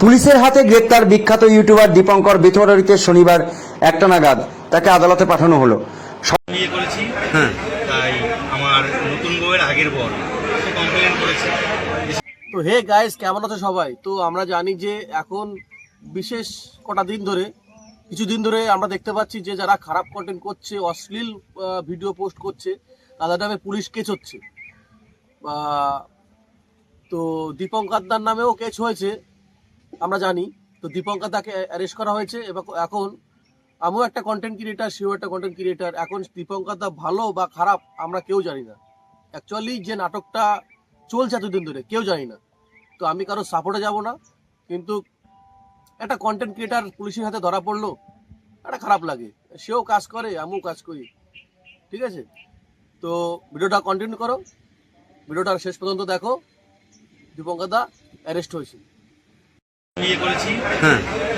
পুলিশের হাতে গ্রেপ্তার বিখ্যাত ইউটিউবার দীপঙ্কর বেথুয়ারিতে শনিবার 1টা নাগাদ তাকে আদালতে পাঠানো হলো। বিয়ে করেছি, তাই আমার নতুন বউয়ের আগের বর কমপ্লেন করেছে। তো হে গাইস, কেমন আছো সবাই? তো আমরা জানি যে এখন বিশেষ কিছুদিন ধরে আমরা দেখতে পাচ্ছি যে যারা খারাপ কন্টেন্ট করছে, অশ্লীল ভিডিও পোস্ট করছে, তাদের নামে পুলিশ কেস হচ্ছে। তো দীপঙ্করদার নামেও কেস হয়েছে আমরা জানি। তো দীপঙ্করদাকে অ্যারেস্ট করা হয়েছে। এখন আমিও একটা কন্টেন্ট ক্রিয়েটার, সেও একটা কন্টেন্ট ক্রিয়েটার। এখন দীপঙ্করদা ভালো বা খারাপ আমরা কেউ জানি না। অ্যাকচুয়ালি যে নাটকটা চলছে এতদিন ধরে কেউ জানি না। তো আমি কারো সাপোর্টে যাব না, কিন্তু একটা কন্টেন্ট ক্রিয়েটার পুলিশের হাতে ধরা পড়লো, একটা খারাপ লাগে। সেও কাজ করে, আমিও কাজ করি, ঠিক আছে? তো ভিডিওটা কন্টিনিউ করো, ভিডিওটা শেষ পর্যন্ত দেখো। দীপঙ্করদা অ্যারেস্ট হয়েছে। বিয়ে করেছি,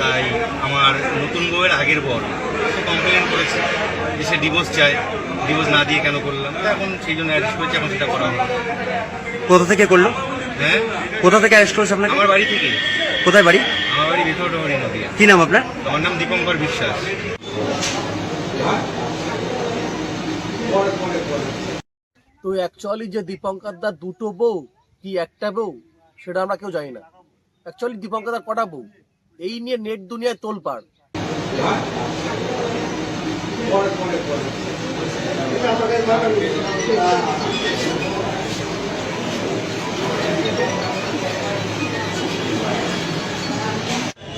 তাই আমার নতুন বউয়ের আগের বর কমপ্লেন করেছে যে সে ডিভোর্স চায়, ডিভোর্স না দিয়ে কেন করলাম, এখন সেই জন্য অ্যারেস্ট করেছে। এখন সেটা করা হলো। কোথা থেকে করলো? হ্যাঁ, কোথা থেকে অ্যারেস্ট করেছে আপনাকে? আমার বাড়ি থেকে। কোথায় বাড়ি? আমার বাড়ি বেথুয়ারি নদিয়া। কি নাম আপনার? আমার নাম দীপঙ্কর বিশ্বাস। তো অ্যাকচুয়ালি যে দীপঙ্করদার দুটো বউ কি একটা বউ সেটা আমরা কেউ জানি না। অ্যাকচুয়ালি দীপঙ্করদার কটা বউ, এই নিয়ে নেট দুনিয়ায় তোলপাড়।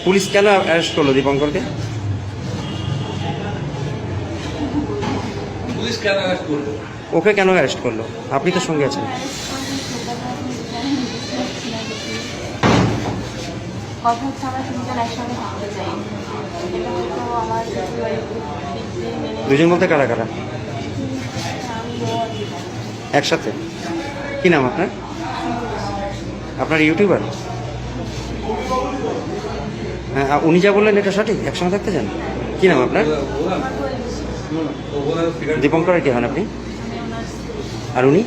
পুলিশ কেন অ্যারেস্ট করলো দীপঙ্করকে? পুলিশ কেন অ্যারেস্ট করলো? ওকে কেন অ্যারেস্ট করলো? আপনি তো সঙ্গে আছেন। কথা হচ্ছে আমরা তিনজন একসঙ্গে থাকতে চাই। এটা হয়তো আমার শ্বশুরবাড়ির দিক দিয়ে মেনে দুজন বলতে কারা কারা? আমি ও আর দিদা। একসাথে? কি নাম আপনার? আপনার ইউটিউবার? হ্যাঁ, উনি যা বললেন এটা সঠিক? একসঙ্গে থাকতে চান? কি নাম আপনার? আমার বয়স দীপঙ্করের কে হন আপনি? আমি ওনার আর উনি?